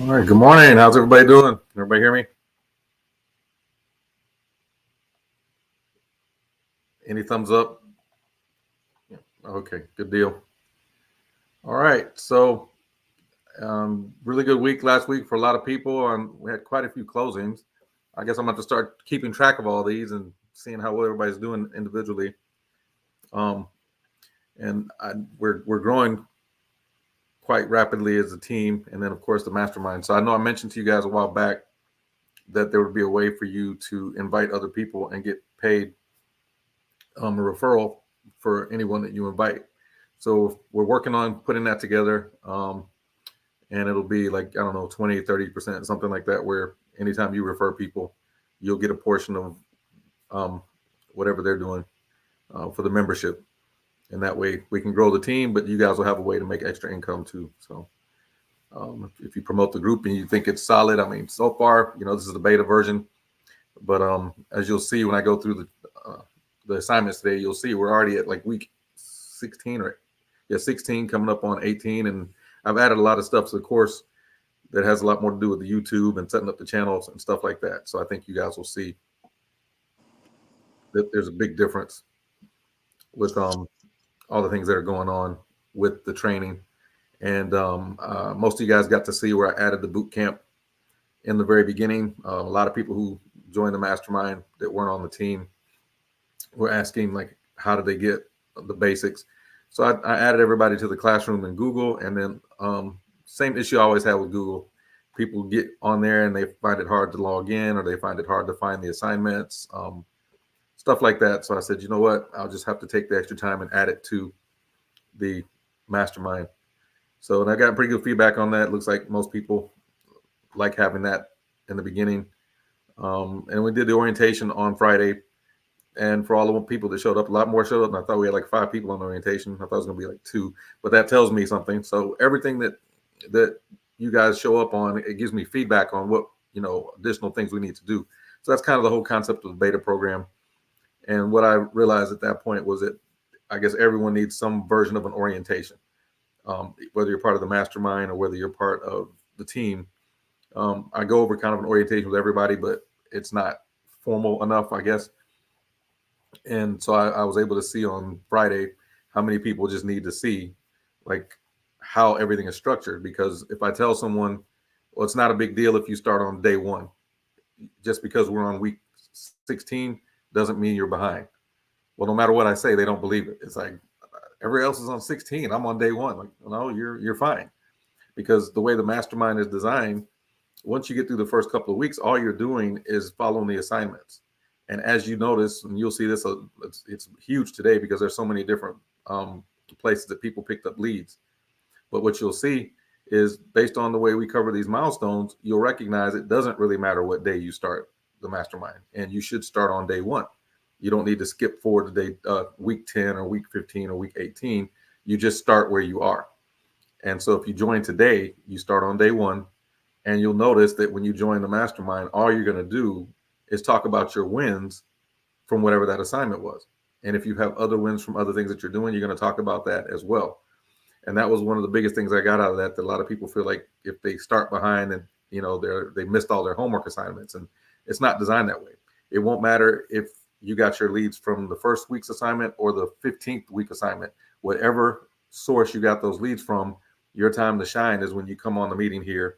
All right. Good morning. How's everybody doing? Everybody hear me? Any thumbs up? Yeah. Okay. Good deal. All right. So, really good week last week for a lot of people. We had quite a few closings. I guess I'm going to start keeping track of all these and seeing how well everybody's doing individually. Um, we're growing quite rapidly as a team, and then of course the mastermind. So I know I mentioned to you guys a while back that there would be a way for you to invite other people and get paid a referral for anyone that you invite. So we're working on putting that together. And it'll be like, I don't know, 20, 30%, something like that, where anytime you refer people, you'll get a portion of um, whatever they're doing for the membership. And that way we can grow the team, but you guys will have a way to make extra income too. So if you promote the group and you think it's solid, I mean, so far, this is the beta version. But as you'll see when I go through the assignments today, you'll see we're already at like week 16 or 16 coming up on 18. And I've added a lot of stuff to the course that has a lot more to do with the YouTube and setting up the channels and stuff like that. So I think you guys will see that there's a big difference with all the things that are going on with the training. And most of you guys got to see where I added the boot camp in the very beginning. A lot of people who joined the mastermind that weren't on the team were asking, like, how did they get the basics? So I added everybody to the classroom in Google, and then same issue I always had with Google. People get on there and they find it hard to log in, or they find it hard to find the assignments, stuff like that. So I said, you know what? I'll just have to take the extra time and add it to the mastermind. So and I got pretty good feedback on that. It looks like most people like having that in the beginning. And we did the orientation on Friday. And for all the people that showed up, a lot more showed up. And I thought we had like 5 people on orientation. I thought it was going to be like 2, but that tells me something. So everything that you guys show up on, it gives me feedback on what, additional things we need to do. So that's kind of the whole concept of the beta program. And what I realized at that point was that I guess everyone needs some version of an orientation, whether you're part of the mastermind or whether you're part of the team. I go over kind of an orientation with everybody, but it's not formal enough, I guess. And so I was able to see on Friday how many people just need to see like how everything is structured. Because if I tell someone, well, it's not a big deal if you start on day 1, just because we're on week 16 doesn't mean you're behind. Well, no matter what I say, they don't believe it. It's like everybody else is on 16. I'm on day 1. Like, no, you're fine. Because the way the mastermind is designed, once you get through the first couple of weeks, all you're doing is following the assignments. And as you notice, and you'll see this, it's huge today because there's so many different places that people picked up leads. But what you'll see is based on the way we cover these milestones, you'll recognize it doesn't really matter what day you start the mastermind, and you should start on day 1. You don't need to skip forward to day week 10 or week 15 or week 18. You just start where you are. And so if you join today, you start on day 1, and you'll notice that when you join the mastermind, all you're going to do is talk about your wins from whatever that assignment was. And if you have other wins from other things that you're doing, you're going to talk about that as well. And that was one of the biggest things I got out of that a lot of people feel like if they start behind and they missed all their homework assignments, and it's not designed that way. It won't matter if you got your leads from the first week's assignment or the 15th week assignment. Whatever source you got those leads from, your time to shine is when you come on the meeting here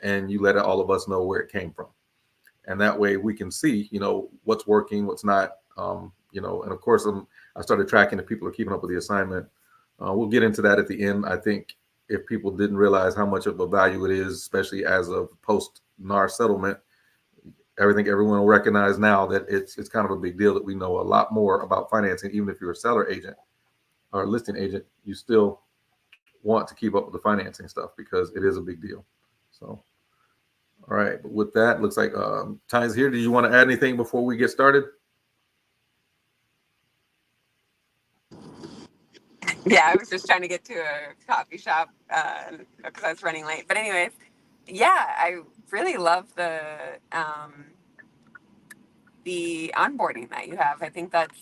and you let all of us know where it came from. And that way we can see, what's working, what's not, and of course, I started tracking if people are keeping up with the assignment. We'll get into that at the end. I think if people didn't realize how much of a value it is, especially as of post-NAR settlement, I think everyone will recognize now that it's kind of a big deal that we know a lot more about financing. Even if you're a seller agent or a listing agent, you still want to keep up with the financing stuff because it is a big deal. So, all right. But with that, looks like Ty's here. Do you want to add anything before we get started? Yeah, I was just trying to get to a coffee shop because I was running late. But anyways, yeah, I really love the onboarding that you have. I think that's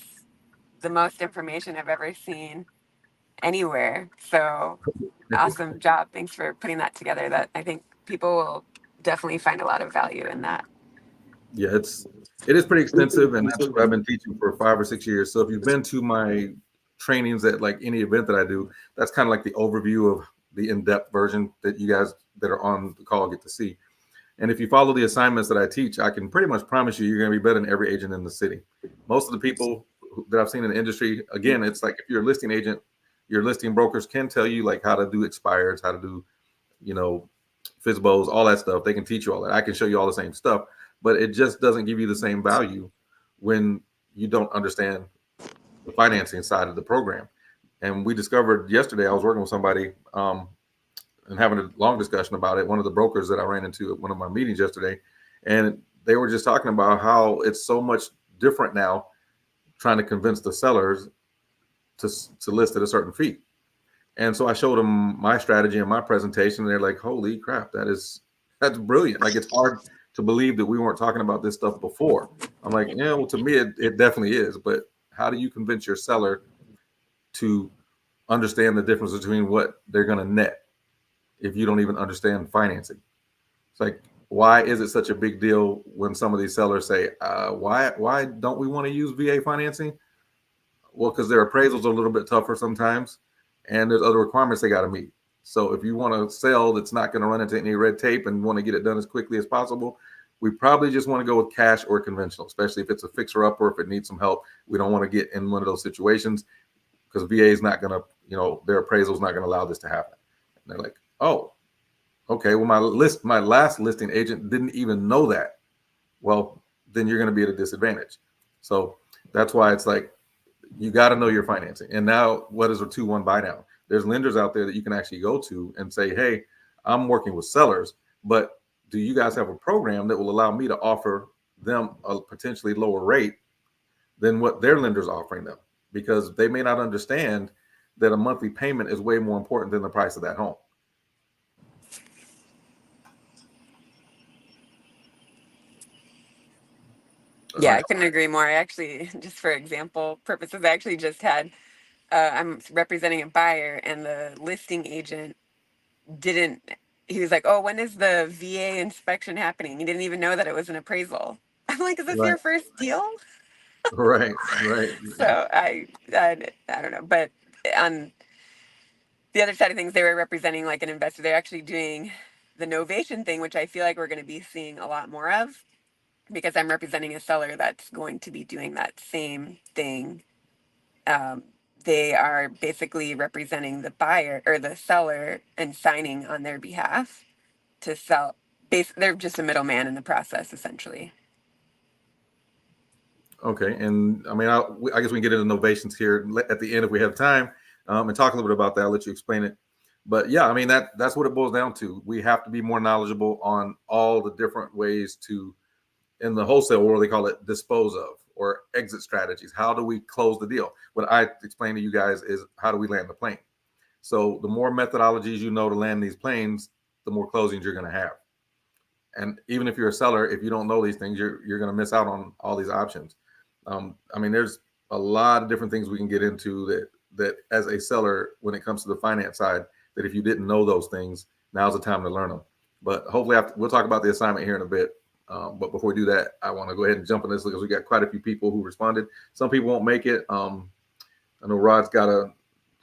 the most information I've ever seen anywhere. So awesome job. Thanks for putting that together. That I think people will definitely find a lot of value in that. Yeah, it is pretty extensive, and that's what I've been teaching for 5 or 6 years. So if you've been to my trainings at like any event that I do, that's kind of like the overview of the in-depth version that you guys that are on the call get to see. And if you follow the assignments that I teach, I can pretty much promise you you're going to be better than every agent in the city. Most of the people that I've seen in the industry, again, it's like if you're a listing agent, your listing brokers can tell you like how to do expires, how to do, you know, FISBOs, all that stuff. They can teach you all that. I can show you all the same stuff, but it just doesn't give you the same value when you don't understand the financing side of the program. And we discovered yesterday, I was working with somebody and having a long discussion about it. One of the brokers that I ran into at one of my meetings yesterday, and they were just talking about how it's so much different now trying to convince the sellers to, to list at a certain fee. And so I showed them my strategy and my presentation. And they're like, holy crap, that's brilliant. Like it's hard to believe that we weren't talking about this stuff before. I'm like, yeah, well, to me, it definitely is. But how do you convince your seller to understand the difference between what they're going to net if you don't even understand financing? It's like, why is it such a big deal when some of these sellers say, why don't we want to use VA financing? Well, because their appraisals are a little bit tougher sometimes, and there's other requirements they got to meet. So if you want to sell that's not going to run into any red tape and want to get it done as quickly as possible, we probably just want to go with cash or conventional, especially if it's a fixer upper, if it needs some help. We don't want to get in one of those situations because VA is not going to, their appraisal is not going to allow this to happen. And they're like, oh, okay, well, my last listing agent didn't even know that. Well, then you're going to be at a disadvantage. So that's why it's like you got to know your financing. And now, what is a 2-1 buy down? There's lenders out there that you can actually go to and say, hey, I'm working with sellers, but do you guys have a program that will allow me to offer them a potentially lower rate than what their lender's offering them? Because they may not understand that a monthly payment is way more important than the price of that home. Yeah, I couldn't agree more. I actually, just for example purposes, I actually just had, I'm representing a buyer, and the listing agent didn't, he was like, oh, when is the VA inspection happening? He didn't even know that it was an appraisal. I'm like, is this Right, your first deal? right, right. So I don't know. But on the other side of things, they were representing like an investor. They're actually doing the novation thing, which I feel like we're going to be seeing a lot more of, because I'm representing a seller that's going to be doing that same thing. Um, they are basically representing the buyer or the seller and signing on their behalf to sell. They're just a middleman in the process, essentially. Okay, and I mean, I guess we can get into novations here at the end if we have time, and talk a little bit about that. I'll let you explain it. But yeah, I mean that's what it boils down to. We have to be more knowledgeable on all the different ways to, in the wholesale world, they call it dispose of or exit strategies. How do we close the deal? What I explain to you guys is how do we land the plane? So the more methodologies you know to land these planes, the more closings you're going to have. And even if you're a seller, if you don't know these things, you're going to miss out on all these options. I mean, there's a lot of different things we can get into that as a seller, when it comes to the finance side, that if you didn't know those things, now's the time to learn them. But hopefully, we'll talk about the assignment here in a bit. But before we do that, I want to go ahead and jump on this because we got quite a few people who responded. Some people won't make it. I know Rod's got a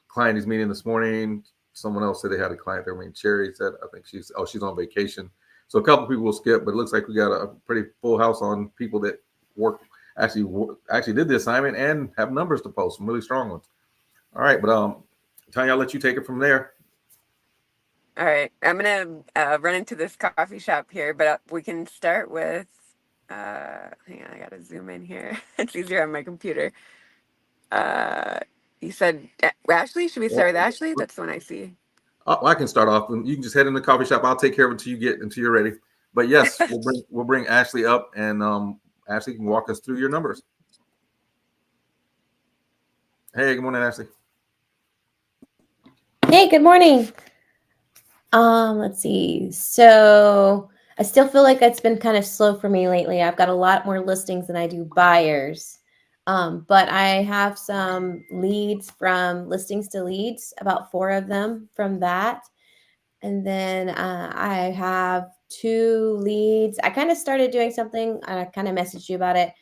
client he's meeting this morning. Someone else said they had a client there. I mean, Cherry said, I think she's on vacation. So a couple people will skip, but it looks like we got a pretty full house on people that work actually did the assignment and have numbers to post, some really strong ones. All right, but Tanya, I'll let you take it from there. All right, I'm gonna run into this coffee shop here, but we can start with. Hang on, I gotta zoom in here. It's easier on my computer. Uh, you said Ashley. Should we start with Ashley? That's the one I see. I can start off, and you can just head in the coffee shop. I'll take care of it until you're ready. But yes, we'll bring Ashley up, and Ashley can walk us through your numbers. Hey, good morning, Ashley. Hey, good morning. Let's see. So I still feel like it's been kind of slow for me lately. I've got a lot more listings than I do buyers. But I have some leads from listings to leads, about 4 of them from that. And then I have 2 leads. I kind of started doing something. I kind of messaged you about it.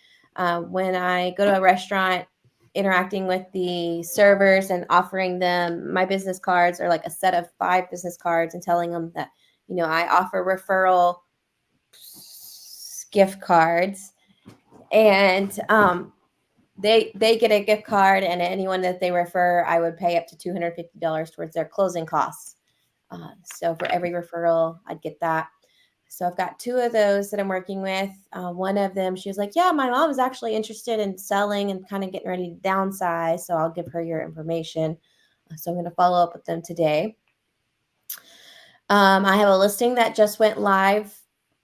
When I go to a restaurant, interacting with the servers and offering them my business cards, or like a set of 5 business cards, and telling them that, I offer referral gift cards. And they get a gift card, and anyone that they refer, I would pay up to $250 towards their closing costs. So for every referral, I'd get that. So I've got 2 of those that I'm working with. One of them, she was like, "Yeah, my mom is actually interested in selling and kind of getting ready to downsize. So I'll give her your information." So I'm going to follow up with them today. I have a listing that just went live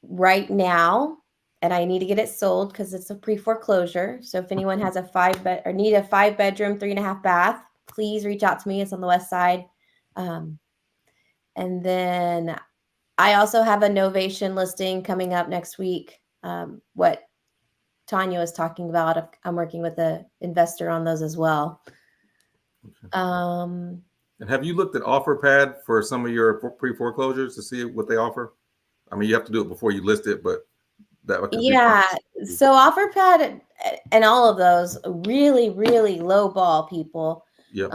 right now, and I need to get it sold because it's a pre-foreclosure. So if anyone has a 5-bed or need a 5-bedroom, 3.5 bath, please reach out to me. It's on the west side. And then I also have a novation listing coming up next week. What Tanya was talking about, I'm working with an investor on those as well. And have you looked at OfferPad for some of your pre-foreclosures to see what they offer? I mean, you have to do it before you list it, but that could be fun. Yeah. So OfferPad and all of those really, really low ball people. Yep.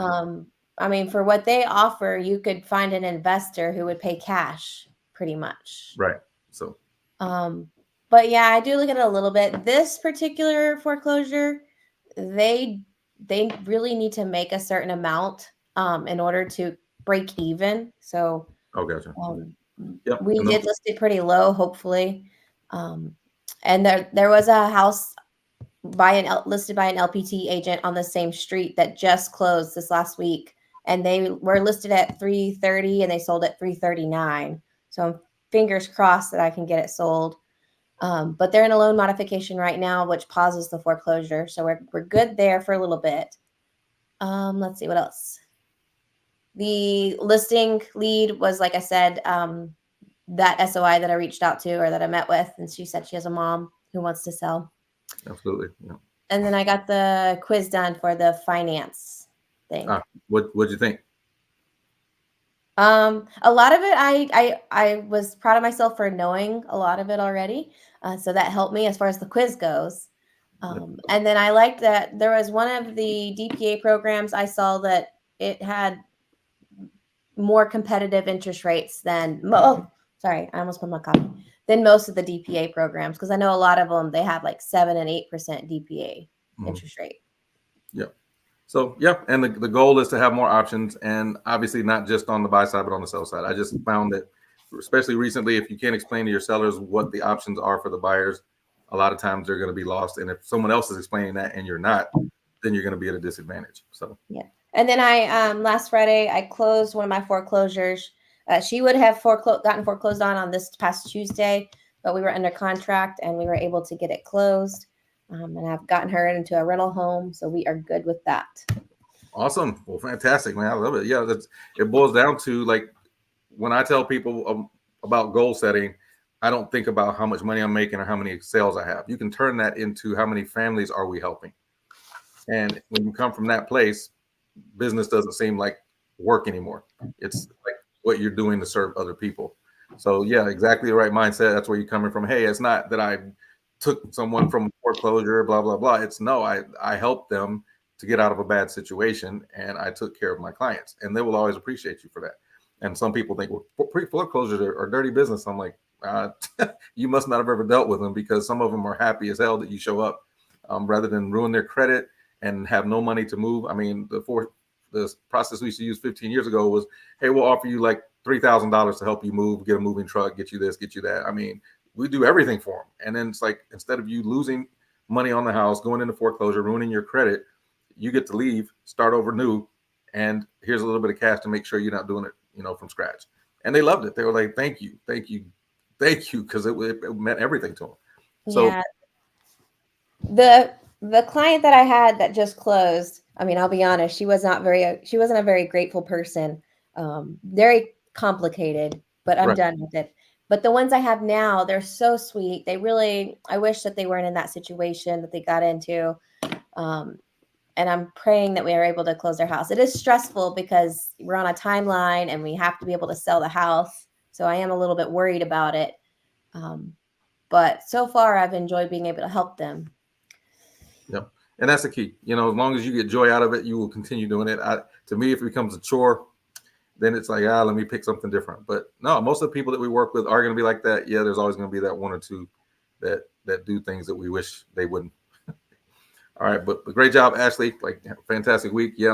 I mean, for what they offer, you could find an investor who would pay cash pretty much. Right. So. But yeah, I do look at it a little bit. This particular foreclosure, they really need to make a certain amount in order to break even. So Oh, gotcha. Yep. we did list it pretty low, hopefully. And there was a house listed by an LPT agent on the same street that just closed this last week, and they were listed at 330 and they sold at 339. So I'm fingers crossed that I can get it sold. But they're in a loan modification right now, which pauses the foreclosure. So we're good there for a little bit. Let's see what else. The listing lead was, like I said, that SOI that I reached out to, or that I met with, and she said she has a mom who wants to sell. Absolutely. Yeah. And then I got the quiz done for the finance thing. What'd you think? A lot of it, I was proud of myself for knowing a lot of it already. So that helped me as far as the quiz goes. And then I liked that there was one of the DPA programs I saw that it had more competitive interest rates than sorry, I almost put my coffee. Than most of the DPA programs, because I know a lot of them, they have like 7 and 8% DPA interest rate. Yeah. So yeah, and the goal is to have more options, and obviously not just on the buy side, but on the sell side. I just found that, especially recently, if you can't explain to your sellers what the options are for the buyers, a lot of times they're going to be lost. And if someone else is explaining that and you're not, then you're going to be at a disadvantage. So yeah. And then I last Friday I closed one of my foreclosures. She would have gotten foreclosed on this past Tuesday, but we were under contract and we were able to get it closed. And I've gotten her into a rental home, so we are good with that. Awesome. Well, fantastic, man. I love it. Yeah, it boils down to, like, when I tell people about goal setting, I don't think about how much money I'm making or how many sales I have. You can turn that into how many families are we helping. And when you come from that place, business doesn't seem like work anymore. It's like what you're doing to serve other people. So yeah, exactly the right mindset. That's where you're coming from. Hey, it's not that I took someone from foreclosure, blah, blah, blah. It's no, I helped them to get out of a bad situation, and I took care of my clients, and they will always appreciate you for that. And some people think, well, foreclosures are dirty business. I'm like, you must not have ever dealt with them, because some of them are happy as hell that you show up, rather than ruin their credit and have no money to move. I mean, the process we used to use 15 years ago was, hey, we'll offer you like $3,000 to help you move, get a moving truck, get you this, get you that. I mean, we do everything for them. And then it's like, instead of you losing money on the house, going into foreclosure, ruining your credit, you get to leave, start over new, and here's a little bit of cash to make sure you're not doing it, from scratch. And they loved it. They were like, thank you, because it meant everything to them. So yeah. The client that I had that just closed, I mean, I'll be honest, she wasn't a very grateful person. Very complicated, but I'm done with it. But the ones I have now, they're so sweet. I wish that they weren't in that situation that they got into. and I'm praying that we are able to close our house. It is stressful because we're on a timeline and we have to be able to sell the house. So I am a little bit worried about it. But so far, I've enjoyed being able to help them. Yep. And that's the key. As long as you get joy out of it, you will continue doing it. To me, if it becomes a chore, then it's like, let me pick something different. But no, most of the people that we work with are going to be like that. Yeah, there's always going to be that one or two that do things that we wish they wouldn't. All right, but great job, Ashley. Like, fantastic week. Yeah,